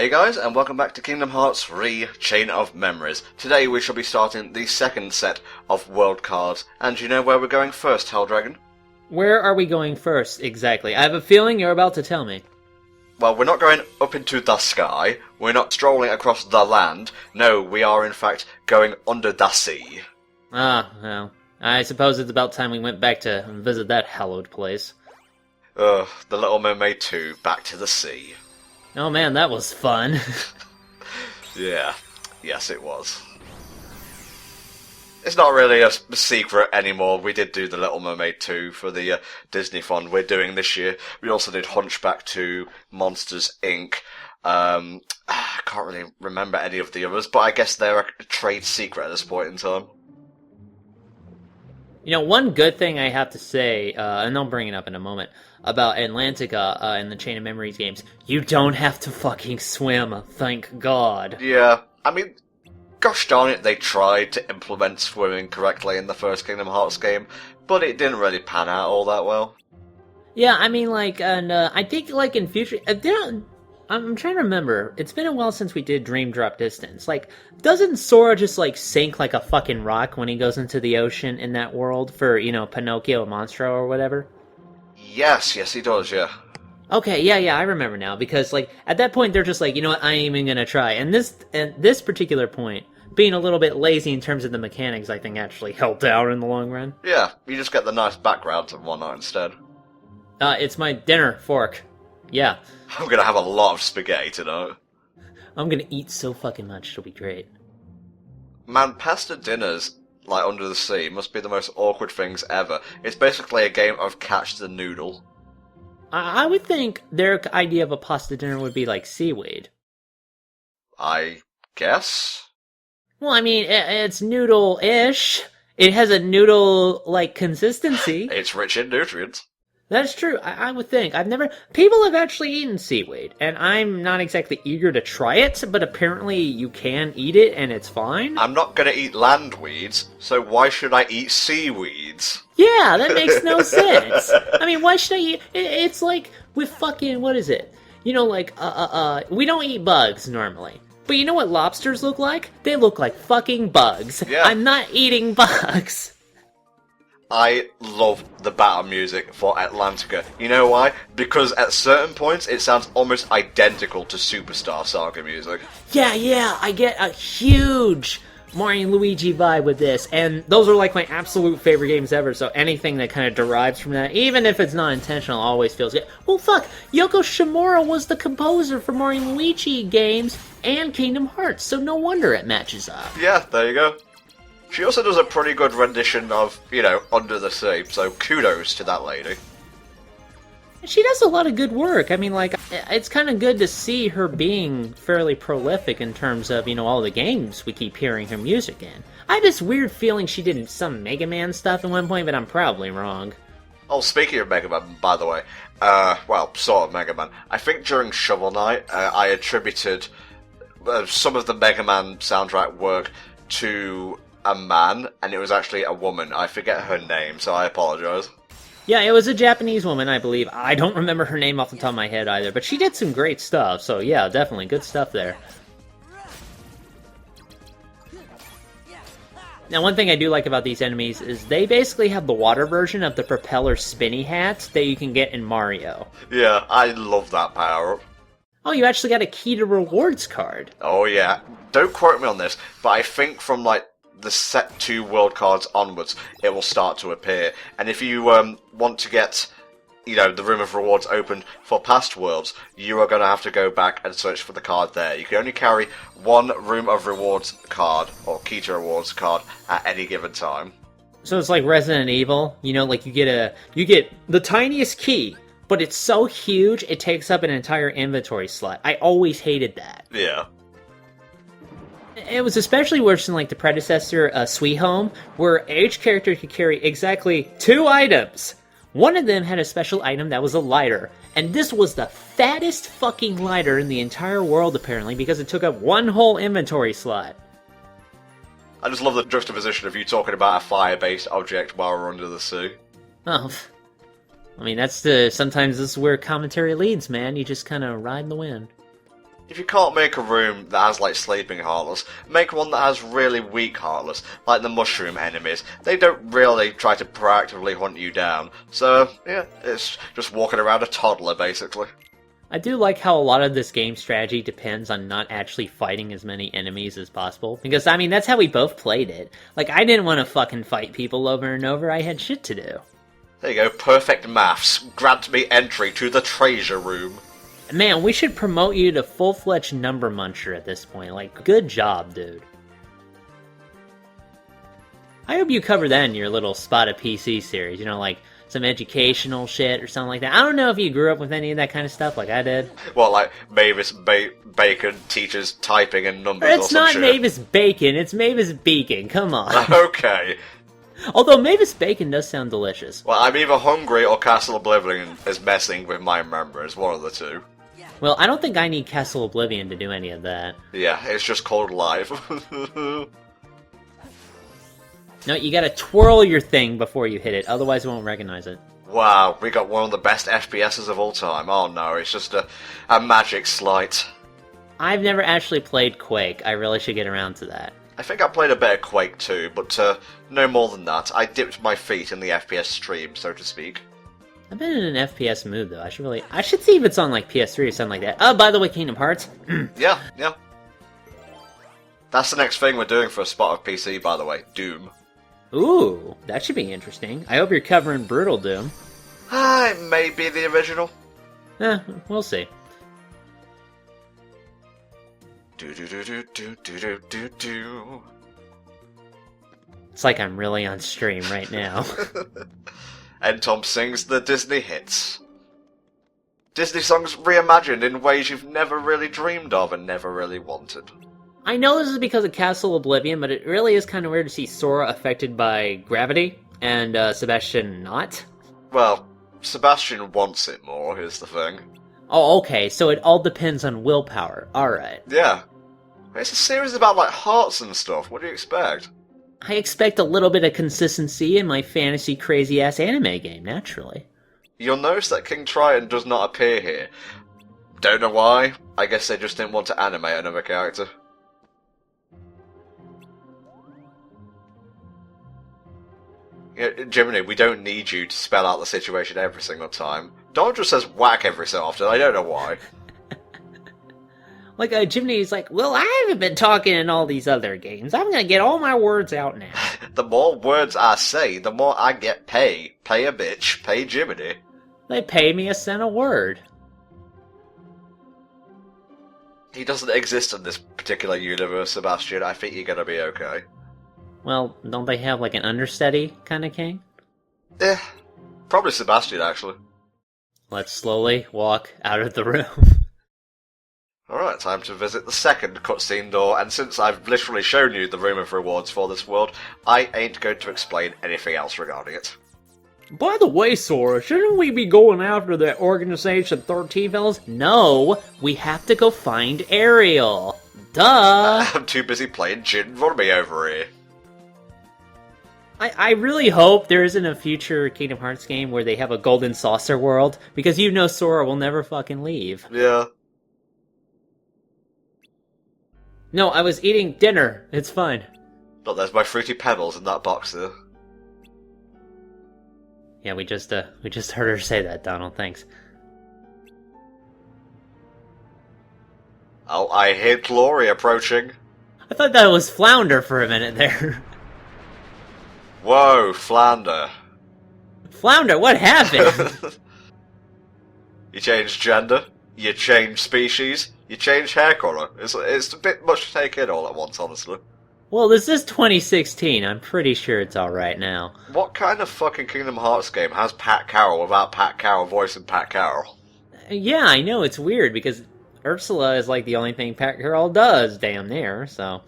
Hey guys, and welcome back to Kingdom Hearts 3 Chain of Memories. Today we shall be starting the second set of world cards, and do you know where we're going first, Helldragon? Where are we going first, exactly? I have a feeling you're about to tell me. Well, we're not going up into the sky, we're not strolling across the land, no, we are in fact going under the sea. Ah, well, I suppose it's about time we went back to visit that hallowed place. The Little Mermaid 2, Back to the Sea. Oh man, that was fun. Yeah, yes it was. It's not really a secret anymore. We did do the Little Mermaid 2 for the Disney fund we're doing this year. We also did Hunchback 2, Monsters Inc. I can't really remember any of the others, but I guess they're a trade secret at this point in time. You know, one good thing I have to say, and I'll bring it up in a moment, about Atlantica and the Chain of Memories games, you don't have to fucking swim, thank God. Yeah, I mean, gosh darn it, they tried to implement swimming correctly in the first Kingdom Hearts game, but it didn't really pan out all that well. Yeah, I mean, like, and I think, like, in future, I'm trying to remember, it's been a while since we did Dream Drop Distance. Like, doesn't Sora just, like, sink like a fucking rock when he goes into the ocean in that world for, you know, Pinocchio and Monstro or whatever? Yes, he does, yeah. Okay, yeah, I remember now, because, like, at that point, they're just like, you know what, I ain't even gonna try. And this particular point, being a little bit lazy in terms of the mechanics, I think actually helped out in the long run. Yeah, you just get the nice backgrounds and whatnot instead. It's my dinner fork. Yeah. I'm gonna have a lot of spaghetti tonight. I'm gonna eat so fucking much, it'll be great. Man, pasta dinners, like under the sea, must be the most awkward things ever. It's basically a game of catch the noodle. I would think their idea of a pasta dinner would be like seaweed. I guess? Well, I mean, it's noodle-ish. It has a noodle-like consistency. It's rich in nutrients. That's true, I would think. People have actually eaten seaweed, and I'm not exactly eager to try it, but apparently you can eat it and it's fine. I'm not gonna eat land weeds, so why should I eat seaweeds? Yeah, that makes no sense. I mean, why should I eat... It's like with fucking... What is it? You know, like, we don't eat bugs normally. But you know what lobsters look like? They look like fucking bugs. Yeah. I'm not eating bugs. I love the battle music for Atlantica. You know why? Because at certain points it sounds almost identical to Superstar Saga music. Yeah, I get a huge Mario and Luigi vibe with this, and those are like my absolute favorite games ever, so anything that kind of derives from that, even if it's not intentional, always feels good. Well, fuck, Yoko Shimura was the composer for Mario and Luigi games and Kingdom Hearts, so no wonder it matches up. Yeah, there you go. She also does a pretty good rendition of, you know, Under the Sea, so kudos to that lady. She does a lot of good work. I mean, like, it's kind of good to see her being fairly prolific in terms of, you know, all the games we keep hearing her music in. I have this weird feeling she did some Mega Man stuff at one point, but I'm probably wrong. Oh, speaking of Mega Man, by the way, well, sort of Mega Man, I think during Shovel Knight, I attributed some of the Mega Man soundtrack work to a man, and it was actually a woman. I forget her name, so I apologize. Yeah, it was a Japanese woman, I believe. I don't remember her name off the top of my head either, but she did some great stuff, so yeah, definitely good stuff there. Now, one thing I do like about these enemies is they basically have the water version of the propeller spinny hats that you can get in Mario. Yeah, I love that power-up. Oh, you actually got a key to rewards card. Oh yeah, don't quote me on this, but I think from like the set 2 world cards onwards, it will start to appear. And if you want to get, you know, the room of rewards opened for past worlds, you are going to have to go back and search for the card there. You can only carry one room of rewards card, or key to rewards card, at any given time. So it's like Resident Evil, you know, like you get the tiniest key, but it's so huge it takes up an entire inventory slot. I always hated that. Yeah. It was especially worse in, like, the predecessor, Sweet Home, where each character could carry exactly 2 items. One of them had a special item that was a lighter, and this was the fattest fucking lighter in the entire world, apparently, because it took up one whole inventory slot. I just love the juxtaposition of you talking about a fire-based object while we're under the sea. Oh, I mean, sometimes this is where commentary leads, man. You just kind of ride the wind. If you can't make a room that has, like, sleeping Heartless, make one that has really weak Heartless, like the mushroom enemies. They don't really try to proactively hunt you down, so, yeah, it's just walking around a toddler, basically. I do like how a lot of this game strategy depends on not actually fighting as many enemies as possible, because, I mean, that's how we both played it. Like, I didn't want to fucking fight people over and over, I had shit to do. There you go, perfect maths. Grant me entry to the treasure room. Man, we should promote you to full-fledged number muncher at this point. Like, good job, dude. I hope you cover that in your little Spot of PC series, you know, like some educational shit or something like that. I don't know if you grew up with any of that kind of stuff like I did. Well, like Mavis Bacon teaches typing and numbers or some shit. It's not Mavis Bacon, it's Mavis Beacon, come on. Okay. Although Mavis Bacon does sound delicious. Well, I'm either hungry or Castle Oblivion is messing with my memories, one of the two. Well, I don't think I need Castle Oblivion to do any of that. Yeah, it's just called live. No, you gotta twirl your thing before you hit it, otherwise it won't recognize it. Wow, we got one of the best FPSs of all time. Oh no, it's just a magic sleight. I've never actually played Quake. I really should get around to that. I think I played a bit of Quake 2, but no more than that. I dipped my feet in the FPS stream, so to speak. I've been in an FPS mood, though. I should see if it's on, like, PS3 or something like that. Oh, by the way, Kingdom Hearts. Yeah. That's the next thing we're doing for a Spot of PC, by the way. Doom. Ooh, that should be interesting. I hope you're covering Brutal Doom. It may be the original. We'll see. Do. It's like I'm really on stream right now. And Tom sings the Disney hits. Disney songs reimagined in ways you've never really dreamed of and never really wanted. I know this is because of Castle Oblivion, but it really is kind of weird to see Sora affected by gravity, and Sebastian not. Well, Sebastian wants it more, here's the thing. Oh, okay, so it all depends on willpower. Alright. Yeah. It's a series about, like, hearts and stuff. What do you expect? I expect a little bit of consistency in my fantasy crazy-ass anime game, naturally. You'll notice that King Triton does not appear here. Don't know why. I guess they just didn't want to animate another character. Jiminy, we don't need you to spell out the situation every single time. Donald just says whack every so often, I don't know why. Like, Jiminy's like, well, I haven't been talking in all these other games. I'm gonna get all my words out now. The more words I say, the more I get pay. Pay a bitch. Pay Jiminy. They pay me a cent a word. He doesn't exist in this particular universe, Sebastian. I think you're gonna be okay. Well, don't they have, like, an understudy kind of king? Probably Sebastian, actually. Let's slowly walk out of the room. Alright, time to visit the second cutscene door, and since I've literally shown you the room of rewards for this world, I ain't going to explain anything else regarding it. By the way, Sora, shouldn't we be going after that Organization 13 fellas? No, we have to go find Ariel. Duh! I'm too busy playing Gin Rummy over here. I really hope there isn't a future Kingdom Hearts game where they have a golden saucer world, because you know Sora will never fucking leave. Yeah. No, I was eating dinner. It's fine. Look, there's my Fruity Pebbles in that box there. Yeah, we just heard her say that, Donald. Thanks. Oh, I hear Glory approaching. I thought that was Flounder for a minute there. Whoa, Flounder. Flounder, what happened? You change gender, you change species, you change hair colour. It's a bit much to take in all at once, honestly. Well, this is 2016. I'm pretty sure it's alright now. What kind of fucking Kingdom Hearts game has Pat Carroll without Pat Carroll voicing Pat Carroll? Yeah, I know, it's weird, because Ursula is like the only thing Pat Carroll does, damn near, so...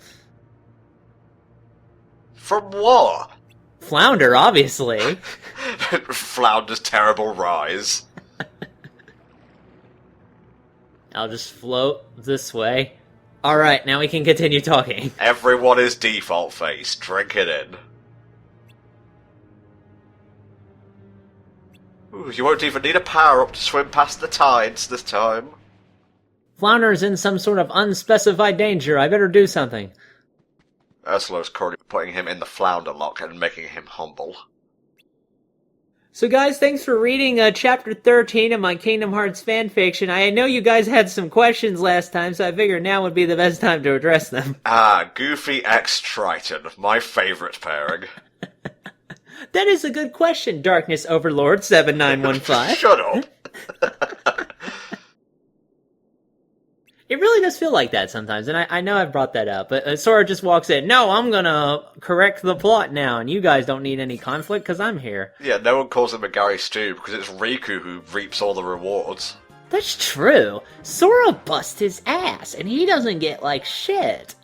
From what? Flounder, obviously. Flounder's terrible rise. I'll just float this way. Alright, now we can continue talking. Everyone is default face. Drink it in. Ooh, you won't even need a power-up to swim past the tides this time. Flounder's in some sort of unspecified danger. I better do something. Ursula's currently putting him in the flounder lock and making him humble. So guys, thanks for reading Chapter 13 of my Kingdom Hearts fanfiction. I know you guys had some questions last time, so I figured now would be the best time to address them. Ah, Goofy x Triton, my favourite pairing. That is a good question, Darkness Overlord 7915. Shut up. It really does feel like that sometimes, and I know I've brought that up, but Sora just walks in, no, I'm gonna correct the plot now, and you guys don't need any conflict, because I'm here. Yeah, no one calls him a Gary Stew, because it's Riku who reaps all the rewards. That's true. Sora busts his ass, and he doesn't get, like, shit.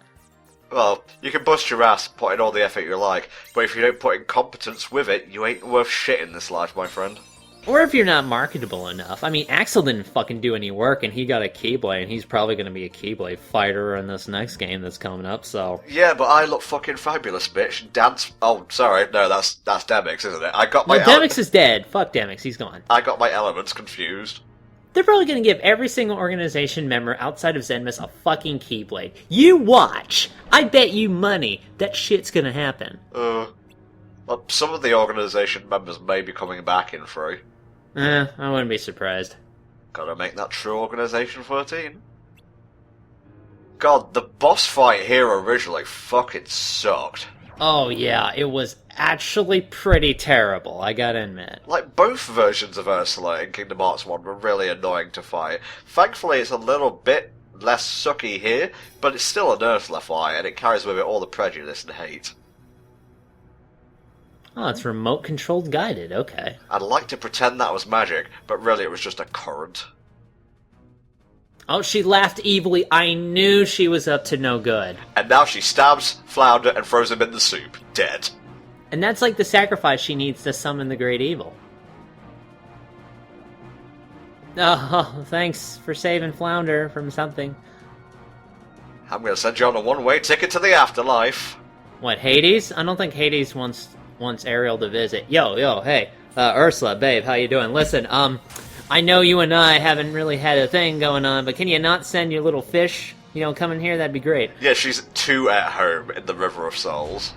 Well, you can bust your ass, put in all the effort you like, but if you don't put in competence with it, you ain't worth shit in this life, my friend. Or if you're not marketable enough. I mean, Axel didn't fucking do any work, and he got a Keyblade, and he's probably going to be a Keyblade fighter in this next game that's coming up, so... Yeah, but I look fucking fabulous, bitch. Dance... Oh, sorry, no, that's Demix, isn't it? I got my... No, Demix is dead. Fuck Demix, he's gone. I got my elements confused. They're probably going to give every single organization member outside of Zenmus a fucking Keyblade. You watch! I bet you money that shit's going to happen. Well, some of the organization members may be coming back in 3. I wouldn't be surprised. Gotta make that true Organization 13. God, the boss fight here originally fucking sucked. Oh yeah, it was actually pretty terrible, I gotta admit. Like, both versions of Ursula in Kingdom Hearts 1 were really annoying to fight. Thankfully, it's a little bit less sucky here, but it's still an Ursula fight, and it carries with it all the prejudice and hate. Oh, it's remote-controlled guided, okay. I'd like to pretend that was magic, but really it was just a current. Oh, she laughed evilly. I knew she was up to no good. And now she stabs Flounder and throws him in the soup, dead. And that's like the sacrifice she needs to summon the great evil. Oh, thanks for saving Flounder from something. I'm gonna send you on a one-way ticket to the afterlife. What, Hades? I don't think Hades wants Ariel to visit. Yo, hey, Ursula, babe, how you doing? Listen, I know you and I haven't really had a thing going on, but can you not send your little fish, come in here? That'd be great. Yeah, she's 2 at home in the River of Souls.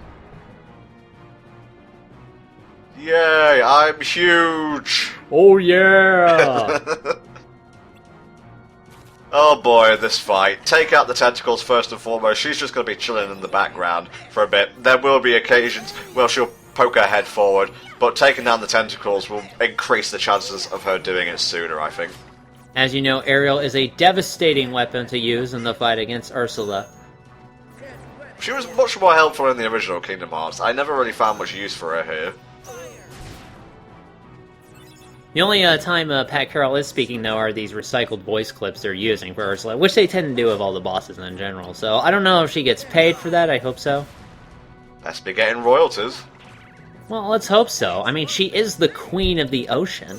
Yay, I'm huge! Oh, yeah! Oh boy, this fight. Take out the tentacles first and foremost. She's just going to be chilling in the background for a bit. There will be occasions where she'll poke her head forward, but taking down the tentacles will increase the chances of her doing it sooner, I think. As you know, Ariel is a devastating weapon to use in the fight against Ursula. She was much more helpful in the original Kingdom Hearts. I never really found much use for her here. The only time Pat Carroll is speaking, though, are these recycled voice clips they're using for Ursula, which they tend to do of all the bosses in general. So I don't know if she gets paid for that. I hope so. Best be getting royalties. Well, let's hope so. I mean, she is the queen of the ocean.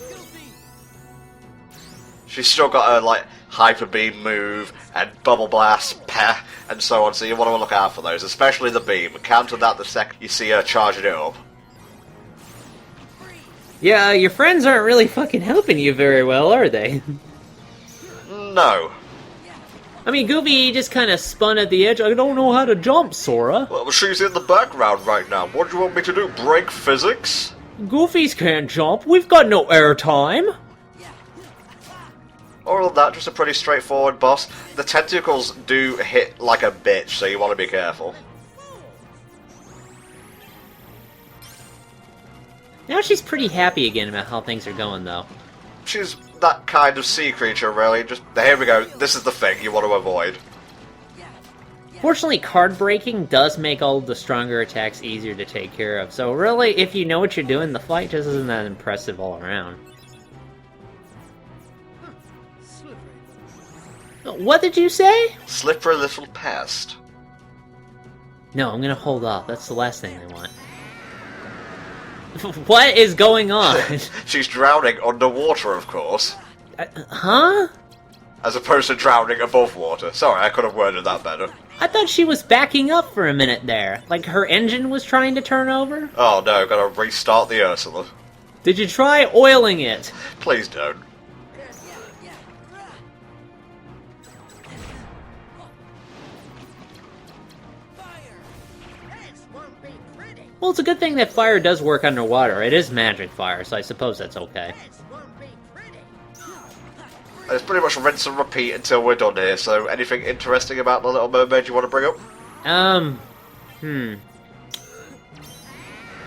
She's still got her, Hyper Beam move, and Bubble Blast, Peh, and so on, so you want to look out for those, especially the beam. Counter that the second you see her charging it up. Yeah, your friends aren't really fucking helping you very well, are they? No. I mean, Goofy just kind of spun at the edge. I don't know how to jump, Sora. Well, she's in the background right now. What do you want me to do, break physics? Goofies can't jump. We've got no airtime. Other than that, just a pretty straightforward boss. The tentacles do hit like a bitch, so you want to be careful. Now she's pretty happy again about how things are going, though. She's that kind of sea creature, really. Just, here we go. This is the thing you want to avoid. Fortunately, card breaking does make all of the stronger attacks easier to take care of. So really, if you know what you're doing, the fight just isn't that impressive all around. What did you say? Slippery little pest. No, I'm gonna hold off. That's the last thing I want. What is going on? She's drowning underwater, of course. Huh? As opposed to drowning above water. Sorry, I could have worded that better. I thought she was backing up for a minute there. Like her engine was trying to turn over? Oh no, gotta restart the Ursula. Did you try oiling it? Please don't. Well, it's a good thing that fire does work underwater. It is magic fire, so I suppose that's okay. It's pretty much rinse and repeat until we're done here, so anything interesting about the Little Mermaid you want to bring up?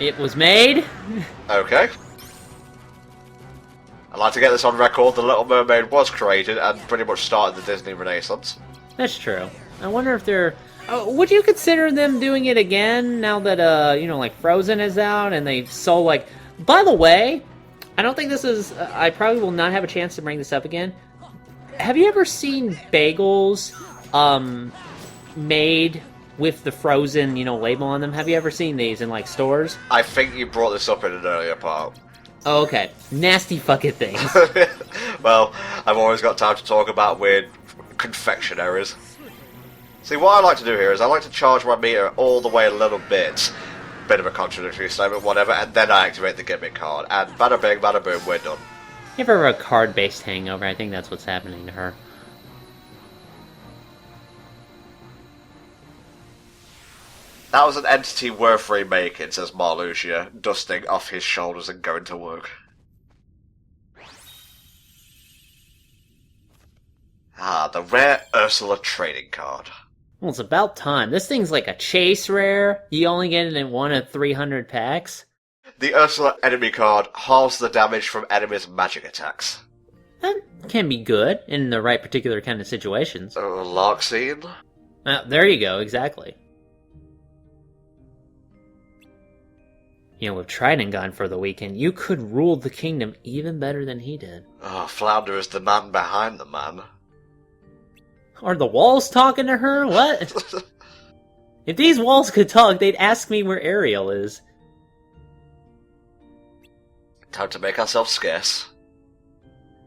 It was made? Okay. I'd like to get this on record. The Little Mermaid was created and pretty much started the Disney Renaissance. That's true. I wonder if they're... would you consider them doing it again now that, like Frozen is out and they've sold, like... By the way, I don't think this is... I probably will not have a chance to bring this up again. Have you ever seen bagels, made with the Frozen, label on them? Have you ever seen these in, like, stores? I think you brought this up in an earlier part. Oh, okay. Nasty fucking things. Well, I've always got time to talk about weird confectionaries. See, what I like to do here is I like to charge my meter all the way a little bit. Bit of a contradictory statement, whatever, and then I activate the gimmick card. And bada bing, bada boom, we're done. You ever have a card-based hangover? I think that's what's happening to her. That was an entity worth remaking, says Marluxia, dusting off his shoulders and going to work. Ah, the rare Ursula trading card. Well, it's about time. This thing's like a chase rare. You only get it in 1 of 300 packs. The Ursula enemy card halves the damage from enemies' magic attacks. That can be good in the right particular kind of situations. Lark scene? There you go, exactly. With Trident gone for the weekend, you could rule the kingdom even better than he did. Oh, Flounder is the man behind the man. Are the walls talking to her? What? If these walls could talk, they'd ask me where Ariel is. Time to make ourselves scarce.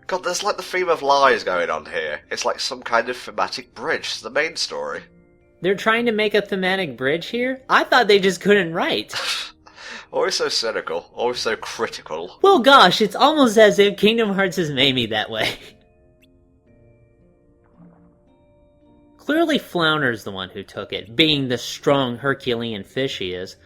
God, there's like the theme of lies going on here. It's like some kind of thematic bridge to the main story. They're trying to make a thematic bridge here? I thought they just couldn't write. Always so cynical, always so critical. Well, gosh, it's almost as if Kingdom Hearts has made me that way. Clearly Flounder's the one who took it, being the strong Herculean fish he is.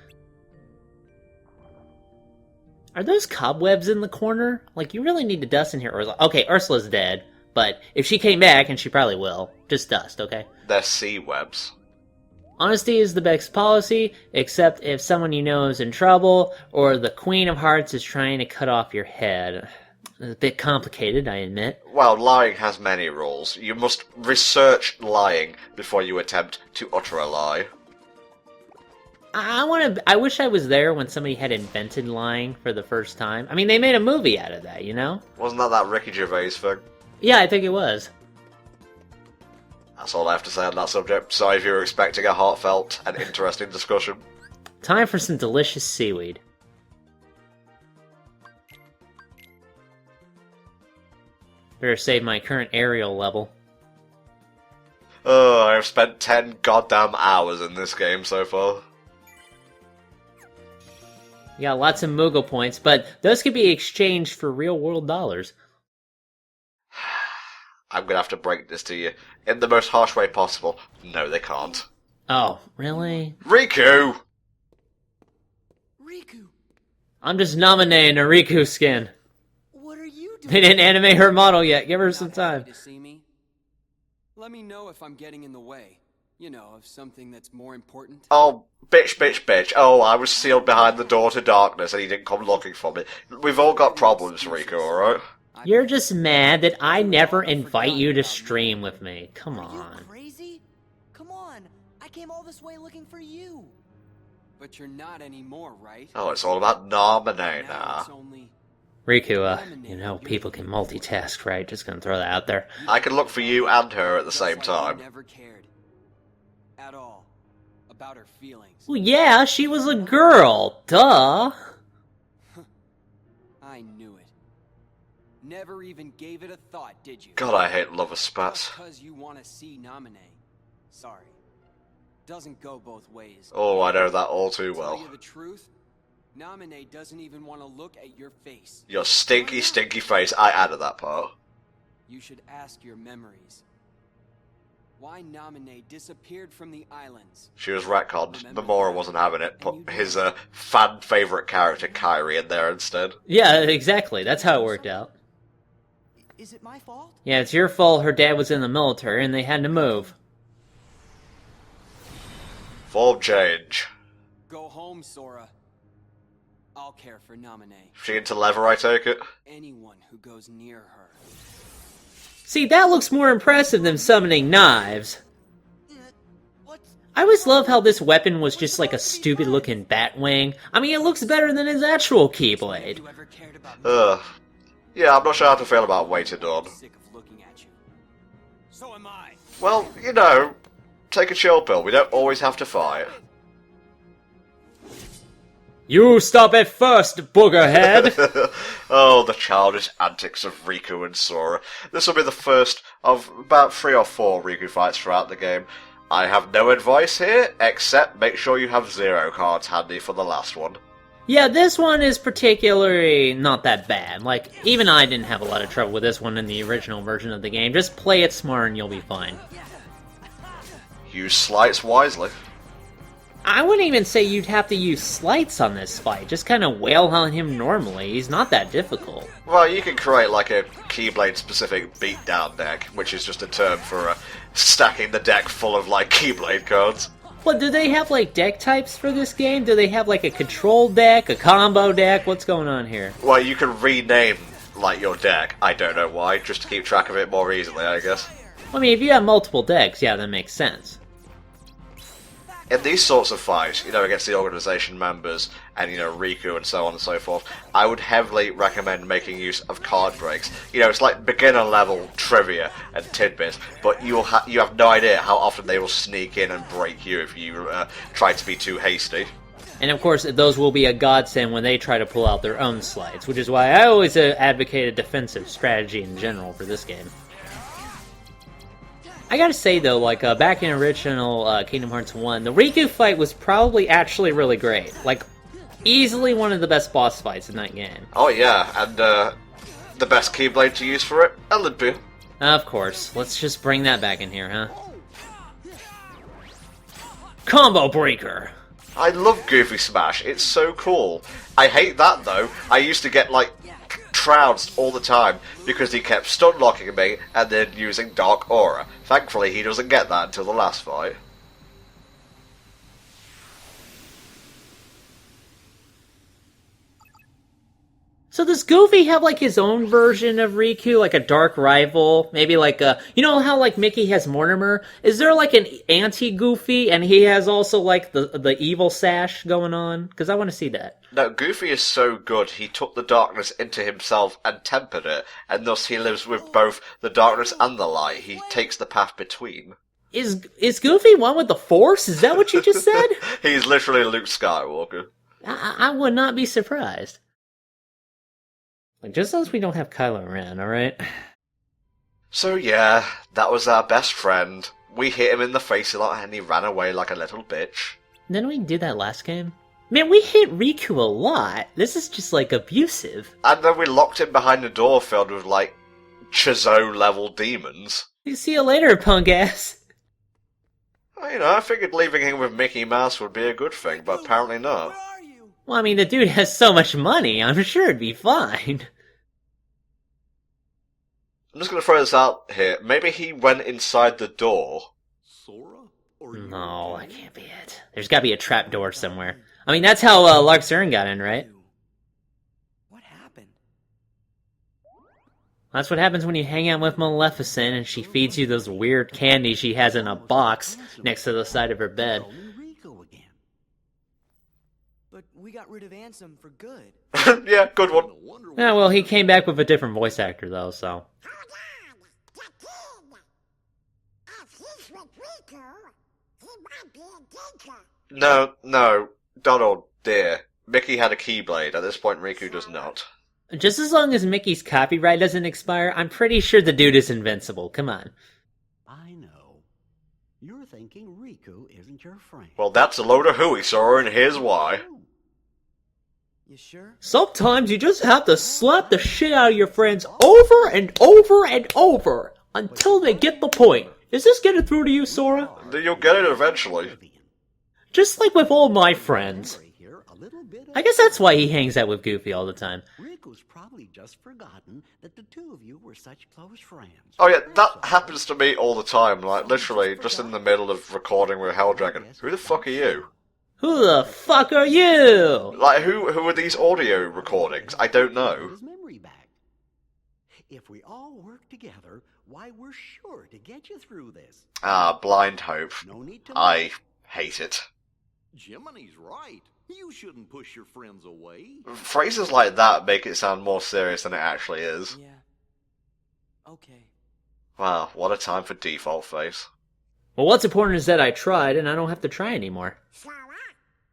Are those cobwebs in the corner? Like, you really need to dust in here, Ursula. Okay, Ursula's dead, but if she came back, and she probably will, just dust, okay? They're sea webs. Honesty is the best policy, except if someone you know is in trouble, or the Queen of Hearts is trying to cut off your head. It's a bit complicated, I admit. Well, lying has many rules. You must research lying before you attempt to utter a lie. I wish I was there when somebody had invented lying for the first time. I mean, they made a movie out of that, Wasn't that Ricky Gervais thing? Yeah, I think it was. That's all I have to say on that subject. Sorry if you were expecting a heartfelt and interesting discussion. Time for some delicious seaweed. Better save my current aerial level. Oh, I've spent 10 goddamn hours in this game so far. You got lots of Moogle points, but those could be exchanged for real-world dollars. I'm gonna have to break this to you in the most harsh way possible. No, they can't. Oh, really? Riku! Riku! I'm just nominating a Riku skin. What are you doing? They didn't animate her model yet. Give her some time. To see me? Let me know if I'm getting in the way. Of something that's more important. Oh, bitch, bitch, bitch. Oh, I was sealed behind the door to darkness and he didn't come looking for me. We've all got problems, Riku, alright? You're just mad that I never invite you to stream with me. Come on. Are you crazy? Come on. I came all this way looking for you. But you're not anymore, right? Oh, it's all about nominating now. Riku, people can multitask, right? Just gonna throw that out there. I can look for you and her at the same time. Never cared at all about her feelings. Well, yeah, she was a girl. Duh. I knew it. Never even gave it a thought, did you? God, I hate lover spats. Because you want to see Namine. Sorry. Doesn't go both ways. Oh, I know that all too well. To tell you the truth, Namine doesn't even want to look at your face. Your stinky, stinky face. I added that part. You should ask your memories. Why Naminé disappeared from the islands. She was retconned. Nomura wasn't having it. Put his fan favourite character, Kairi, in there instead. Yeah, exactly. That's how it worked out. Is it my fault? Yeah, it's your fault her dad was in the military and they had to move. Form change. Go home, Sora. I'll care for Naminé. She into leather, I take it? Anyone who goes near her. See, that looks more impressive than summoning knives. I always love how this weapon was just like a stupid-looking bat wing. I mean, it looks better than his actual Keyblade. Yeah, I'm not sure how to feel about waiting on. Sick of looking at you. So am I. Well, you know, take a chill pill. We don't always have to fight. You stop it first, boogerhead! Oh, the childish antics of Riku and Sora. This will be the first of about 3 or 4 Riku fights throughout the game. I have no advice here, except make sure you have 0 cards handy for the last one. Yeah, this one is particularly not that bad. Like, even I didn't have a lot of trouble with this one in the original version of the game. Just play it smart and you'll be fine. Use sleights wisely. I wouldn't even say you'd have to use slights on this fight. Just kind of wail on him normally. He's not that difficult. Well, you can create like a Keyblade-specific beatdown deck, which is just a term for stacking the deck full of like Keyblade cards. What, do they have like deck types for this game? Do they have like a control deck, a combo deck? What's going on here? Well, you can rename like your deck. I don't know why, just to keep track of it more easily, I guess. I mean, if you have multiple decks, yeah, that makes sense. In these sorts of fights, you know, against the organization members and, you know, Riku and so on and so forth, I would heavily recommend making use of card breaks. You know, it's like beginner level trivia and tidbits, but you have no idea how often they will sneak in and break you if you try to be too hasty. And of course, those will be a godsend when they try to pull out their own slides, which is why I always advocate a defensive strategy in general for this game. I gotta say though, like, back in original Kingdom Hearts 1, the Riku fight was probably actually really great. Like, easily one of the best boss fights in that game. Oh yeah, and the best Keyblade to use for it? Olympia. Of course. Let's just bring that back in here, huh? Combo Breaker! I love Goofy Smash, it's so cool. I hate that though. I used to get, like, trounced all the time because he kept stun locking me and then using Dark Aura. Thankfully, he doesn't get that until the last fight. So does Goofy have, like, his own version of Riku, like a dark rival? Maybe like a... You know how, like, Mickey has Mortimer? Is there, like, an anti-Goofy, and he has also, like, the evil sash going on? Because I want to see that. No, Goofy is so good, he took the darkness into himself and tempered it, and thus he lives with both the darkness and the light. He takes the path between. Is Goofy one with the Force? Is that what you just said? He's literally Luke Skywalker. I would not be surprised. Like, just as we don't have Kylo Ren, alright? So yeah, that was our best friend. We hit him in the face a lot and he ran away like a little bitch. Didn't we do that last game? Man, we hit Riku a lot. This is just, like, abusive. And then we locked him behind a door filled with, like, Chizo-level demons. See you later, punk ass. Well, you know, I figured leaving him with Mickey Mouse would be a good thing, but apparently not. Well, I mean, the dude has so much money, I'm sure it'd be fine. I'm just gonna throw this out here. Maybe he went inside the door. Sora? Or No, that can't be it. There's gotta be a trap door somewhere. I mean, that's how Larxurn got in, right? What happened? That's what happens when you hang out with Maleficent and she feeds you those weird candies she has in a box next to the side of her bed. Riku again. But we got rid of Ansem for good. Yeah, good one. No wonder Yeah, well, he came back with a different voice actor, though, so... No, Donald, dear. Mickey had a Keyblade. At this point, Riku does not. Just as long as Mickey's copyright doesn't expire, I'm pretty sure the dude is invincible. Come on. I know. You're thinking Riku isn't your friend. Well, that's a load of hooey, Sora, and here's why. You sure? Sometimes you just have to slap the shit out of your friends over and over and over until they get the point. Is this getting through to you, Sora? You'll get it eventually. Just like with all my friends. I guess that's why he hangs out with Goofy all the time. Riku's probably just forgotten that the two of you were such close friends. Oh yeah, that happens to me all the time, like, literally, just in the middle of recording with Helldragon. Who the fuck are you? Who the fuck are you? Like, who are these audio recordings? I don't know. His memory back. If we all work together, why, we're sure to get you through this. Ah, blind hope. No need to I hate it. Jiminy's right. You shouldn't push your friends away. Phrases like that make it sound more serious than it actually is. Yeah. Okay. Wow, what a time for default face. Well, what's important is that I tried, and I don't have to try anymore. Sora,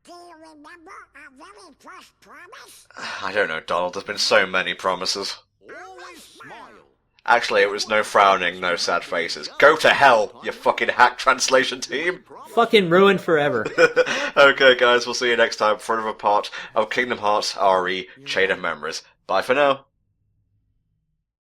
do you remember our very first promise? I don't know, Donald, there's been so many promises. Always smile. Actually, it was no frowning, no sad faces. Go to hell, you fucking hack translation team! Fucking ruined forever. Okay, guys, we'll see you next time for another part of Kingdom Hearts RE Chain of Memories. Bye for now.